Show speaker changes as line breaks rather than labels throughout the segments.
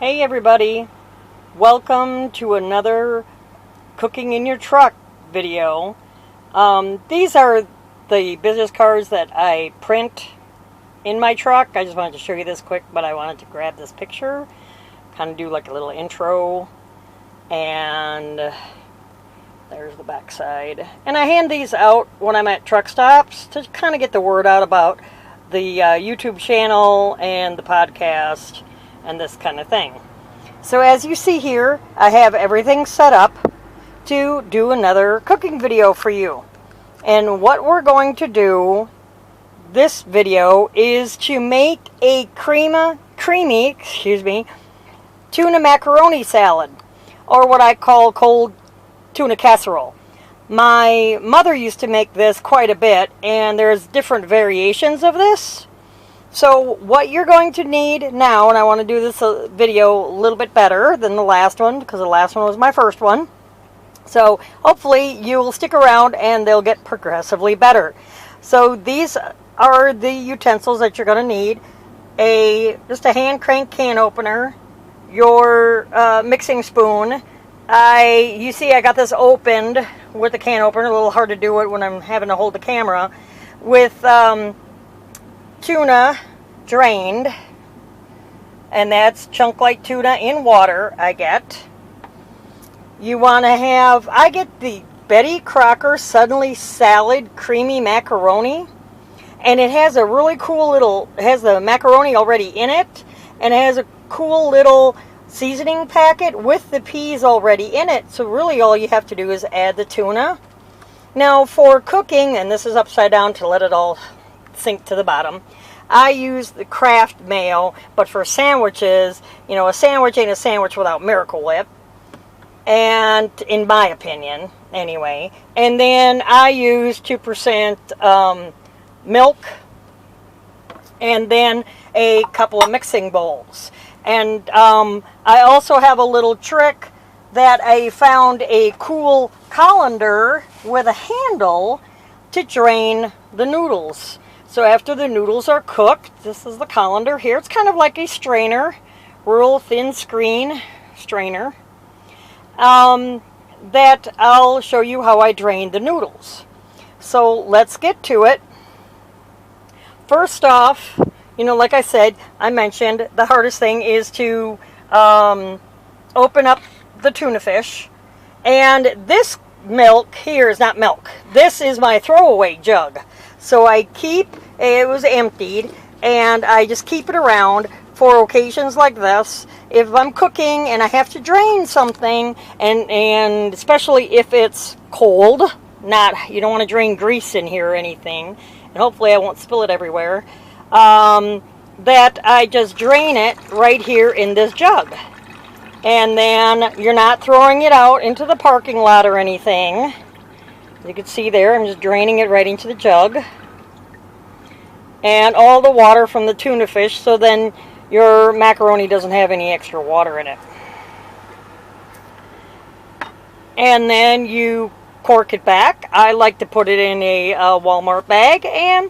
Hey everybody, welcome to another cooking in your truck video. These are the business cards that I print in my truck. I just wanted to show you this quick, but I wanted to grab this picture, kind of do like a little intro, and there's the back side. And I hand these out when I'm at truck stops to kind of get the word out about the YouTube channel and the podcast and this kind of thing. So as you see here, I have everything set up to do another cooking video for you. And what we're going to do this video is to make a creamy tuna macaroni salad, or what I call cold tuna casserole. My mother used to make this quite a bit, and there's different variations of this. So what you're going to need now, and I want to do this video a little bit better than the last one, because the last one was my first one. So hopefully you'll stick around and they'll get progressively better. So these are the utensils that you're going to need. Just a hand crank can opener, your mixing spoon. You see I got this opened with the can opener. A little hard to do it when I'm having to hold the camera. With tuna drained, and that's chunk light tuna in water I get. You want to have, I get the Betty Crocker Suddenly Salad Creamy Macaroni, and it has a really cool little, it has the macaroni already in it, and it has a cool little seasoning packet with the peas already in it. So really all you have to do is add the tuna. Now for cooking, and this is upside down to let it all sink to the bottom, I use the Kraft mayo, but for sandwiches, you know, a sandwich ain't a sandwich without Miracle Whip, and in my opinion, anyway. And then I use 2% milk, and then a couple of mixing bowls. And I also have a little trick that I found, a cool colander with a handle to drain the noodles. So after the noodles are cooked, this is the colander here. It's kind of like a strainer, real thin screen strainer. That I'll show you how I drain the noodles. So let's get to it. First off, you know, like I said, I mentioned the hardest thing is to open up the tuna fish. And this milk here is not milk. This is my throwaway jug. So it was emptied, and I just keep it around for occasions like this. If I'm cooking and I have to drain something, and especially if it's cold, you don't want to drain grease in here or anything, and hopefully I won't spill it everywhere, that I just drain it right here in this jug. And then you're not throwing it out into the parking lot or anything. You can see there, I'm just draining it right into the jug. And all the water from the tuna fish, so then your macaroni doesn't have any extra water in it. And then you cork it back. I like to put it in a Walmart bag and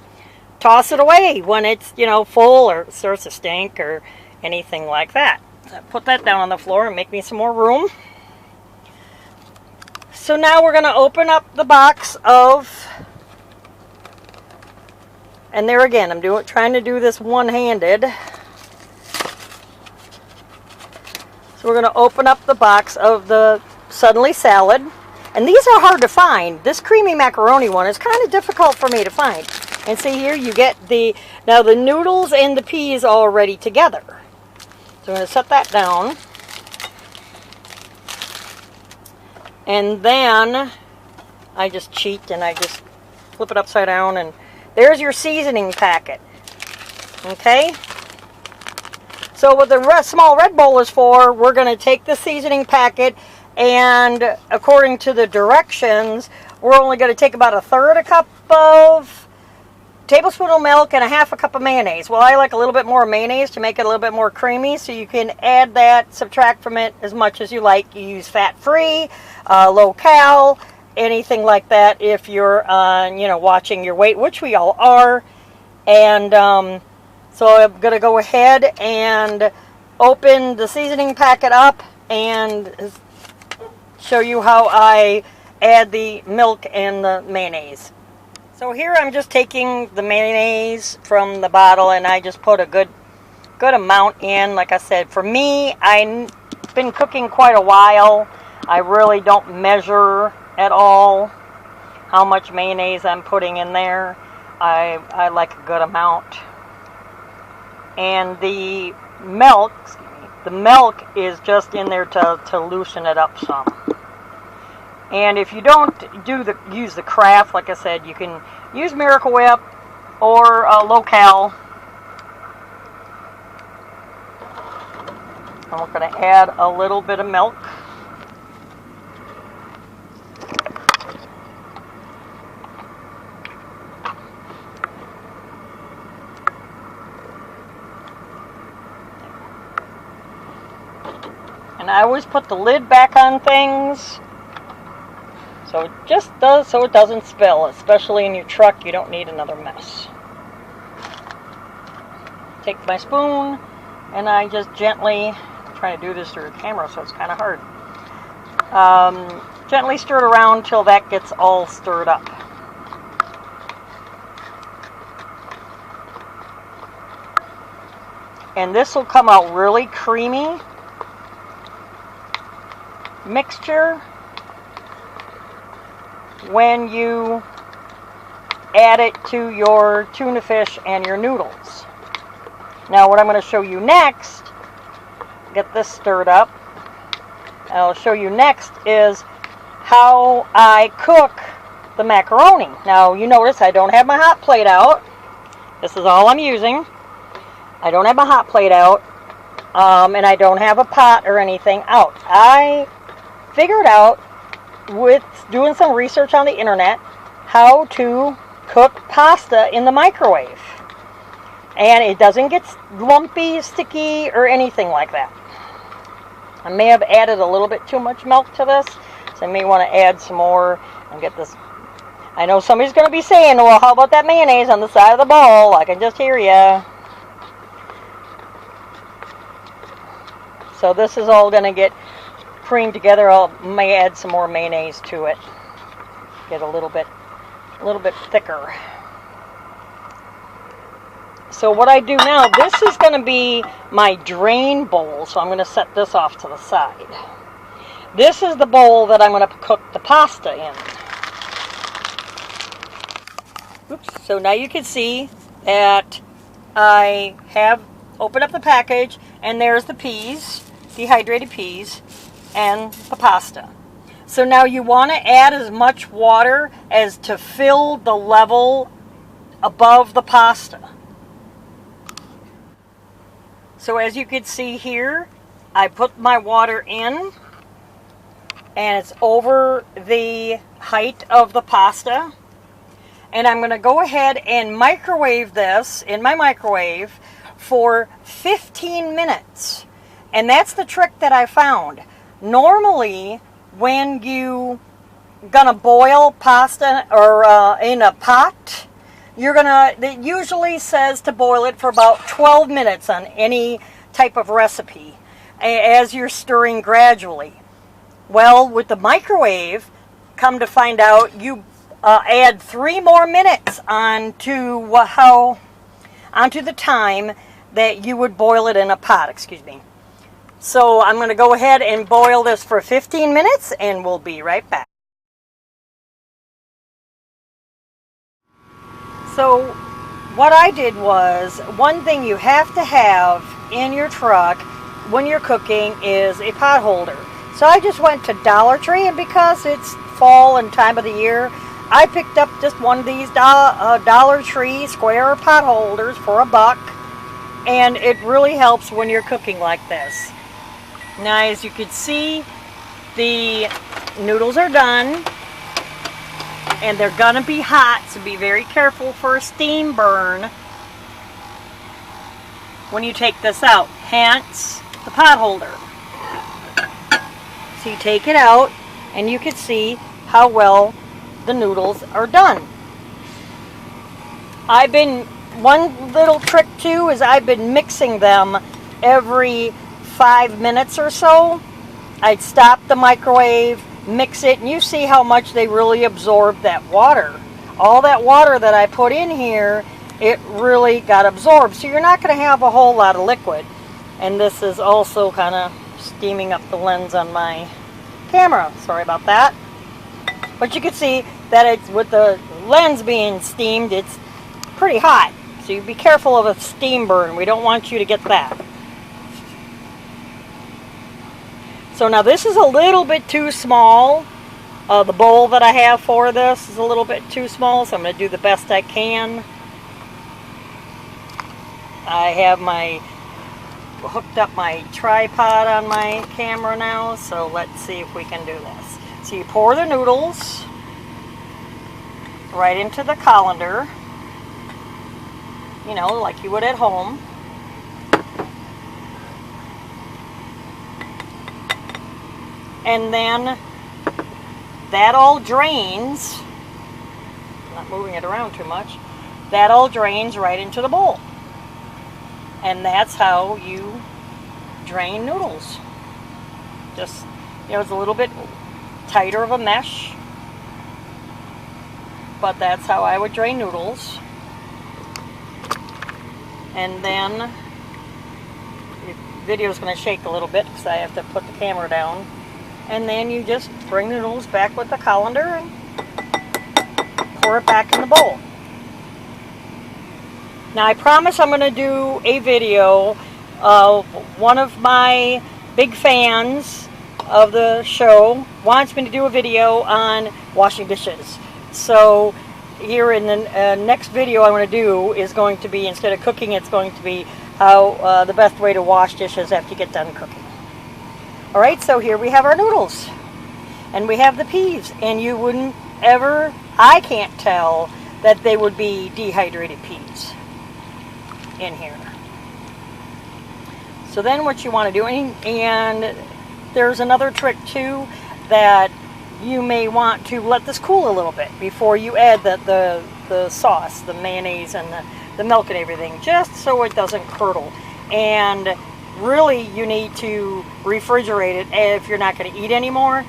toss it away when it's, you know, full or starts to stink or anything like that. So put that down on the floor and make me some more room. So now we're going to open up the box of, and there again, I'm trying to do this one-handed. So we're going to open up the box of the Suddenly Salad. And these are hard to find. This creamy macaroni one is kind of difficult for me to find. And see here, you get now the noodles and the peas already together. So I'm going to set that down. And then I just cheat and I just flip it upside down, and there's your seasoning packet. Okay? So what the small red bowl is for, we're going to take the seasoning packet, and according to the directions, we're only going to take about 1/3 cup of tablespoon of milk and 1/2 cup of mayonnaise. Well, I like a little bit more mayonnaise to make it a little bit more creamy, so you can add that, subtract from it as much as you like. You use fat-free, low-cal, anything like that if you're watching your weight, which we all are. And so I'm going to go ahead and open the seasoning packet up and show you how I add the milk and the mayonnaise. So here I'm just taking the mayonnaise from the bottle and I just put a good amount in. Like I said, for me, I've been cooking quite a while. I really don't measure at all how much mayonnaise I'm putting in there. I like a good amount. And the milk is just in there to loosen it up some. And if you don't use the Kraft, like I said, you can use Miracle Whip or Local. And we're going to add a little bit of milk. And I always put the lid back on things, so it just does so it doesn't spill, especially in your truck. You don't need another mess. Take my spoon and I just gently, I'm trying to do this through the camera so it's kind of hard, gently stir it around till that gets all stirred up. And this will come out really creamy mixture when you add it to your tuna fish and your noodles. Now what I'm going to show you next, get this stirred up, I'll show you next is how I cook the macaroni. Now you notice I don't have my hot plate out. This is all I'm using. I don't have my hot plate out, and I don't have a pot or anything out. I figured out, with doing some research on the internet, how to cook pasta in the microwave. And it doesn't get lumpy, sticky, or anything like that. I may have added a little bit too much milk to this, so I may want to add some more and get this. I know somebody's going to be saying, well, how about that mayonnaise on the side of the bowl? I can just hear ya. So this is all going to get creamed together. I may add some more mayonnaise to it. Get a little bit thicker. So what I do now, this is going to be my drain bowl, so I'm going to set this off to the side. This is the bowl that I'm going to cook the pasta in. Oops. So now you can see that I have opened up the package, and there's the peas, dehydrated peas, and the pasta. So now you want to add as much water as to fill the level above the pasta. So as you can see here, I put my water in, and it's over the height of the pasta. And I'm going to go ahead and microwave this in my microwave for 15 minutes. And that's the trick that I found. Normally, when you gonna boil pasta or in a pot, it usually says to boil it for about 12 minutes on any type of recipe as you're stirring gradually. Well, with the microwave, come to find out, you add 3 more minutes onto the time that you would boil it in a pot, excuse me. So I'm going to go ahead and boil this for 15 minutes and we'll be right back. So what I did was, one thing you have to have in your truck when you're cooking is a pot holder. So I just went to Dollar Tree, and because it's fall and time of the year, I picked up just one of these Dollar Tree square pot holders for $1, and it really helps when you're cooking like this. Now, as you can see, the noodles are done, and they're gonna be hot, so be very careful for a steam burn when you take this out, hence the pot holder. So you take it out, and you can see how well the noodles are done. One little trick too is I've been mixing them every 5 minutes or so, I'd stop the microwave, mix it, and you see how much they really absorb that water. All that water that I put in here, it really got absorbed. So you're not going to have a whole lot of liquid. And this is also kind of steaming up the lens on my camera. Sorry about that. But you can see that it's, with the lens being steamed, it's pretty hot. So you be careful of a steam burn. We don't want you to get that. So now this is a little bit too small. The bowl that I have for this is a little bit too small, so I'm going to do the best I can. I have hooked up my tripod on my camera now, so let's see if we can do this. So you pour the noodles right into the colander, you know, like you would at home. And then that all drains, I'm not moving it around too much, that all drains right into the bowl. And that's how you drain noodles. Just, you know, it's a little bit tighter of a mesh, but that's how I would drain noodles. And then, the video's going to shake a little bit because I have to put the camera down. And then you just bring the noodles back with the colander and pour it back in the bowl. Now I promise I'm going to do a video of one of my big fans of the show wants me to do a video on washing dishes. So here in the next video I'm going to do is going to be, instead of cooking, it's going to be how the best way to wash dishes after you get done cooking. Alright, so here we have our noodles. And we have the peas. And you wouldn't ever, I can't tell that they would be dehydrated peas in here. So then what you want to do, and there's another trick too, that you may want to let this cool a little bit before you add the sauce, the mayonnaise and the milk and everything, just so it doesn't curdle. And really you need to refrigerate it if you're not going to eat anymore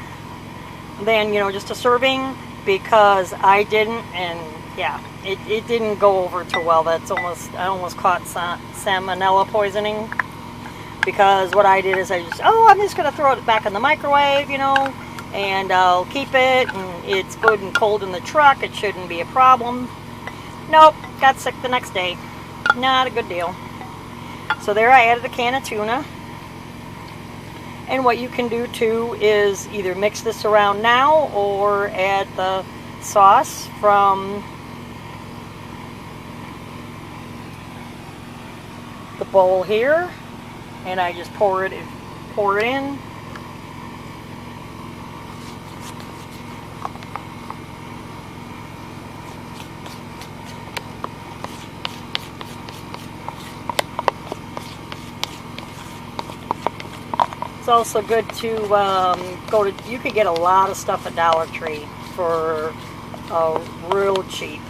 than, you know, just a serving, because I didn't, and yeah, it didn't go over too well. I almost caught salmonella poisoning, because what I did is I'm just going to throw it back in the microwave, you know, and I'll keep it, and it's good and cold in the truck, it shouldn't be a problem. Nope, got sick the next day. Not a good deal. So there I added a can of tuna. And what you can do too is either mix this around now or add the sauce from the bowl here. And I just pour it in. It's also good to you could get a lot of stuff at Dollar Tree for real cheap.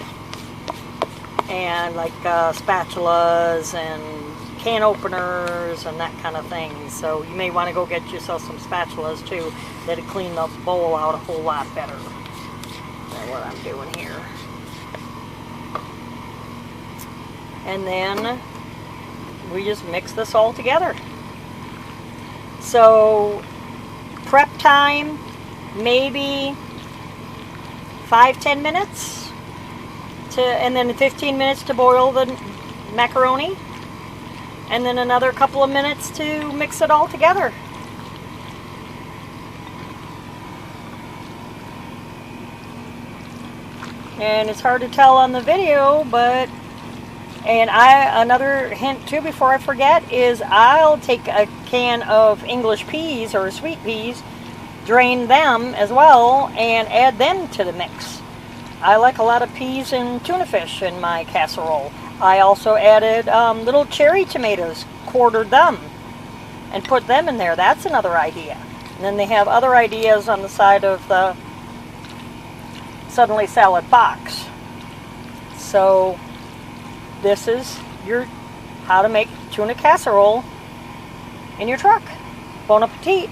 And like spatulas and can openers and that kind of thing. So you may want to go get yourself some spatulas too. That'll clean the bowl out a whole lot better than what I'm doing here. And then we just mix this all together. So prep time, maybe 5-10 minutes and then 15 minutes to boil the macaroni, and then another couple of minutes to mix it all together. And it's hard to tell on the video, but another hint too before I forget is I'll take a can of English peas or sweet peas, drain them as well, and add them to the mix. I like a lot of peas and tuna fish in my casserole. I also added little cherry tomatoes, quartered them, and put them in there. That's another idea. And then they have other ideas on the side of the Suddenly Salad box. So this is your how to make tuna casserole in your truck. Bon appetit.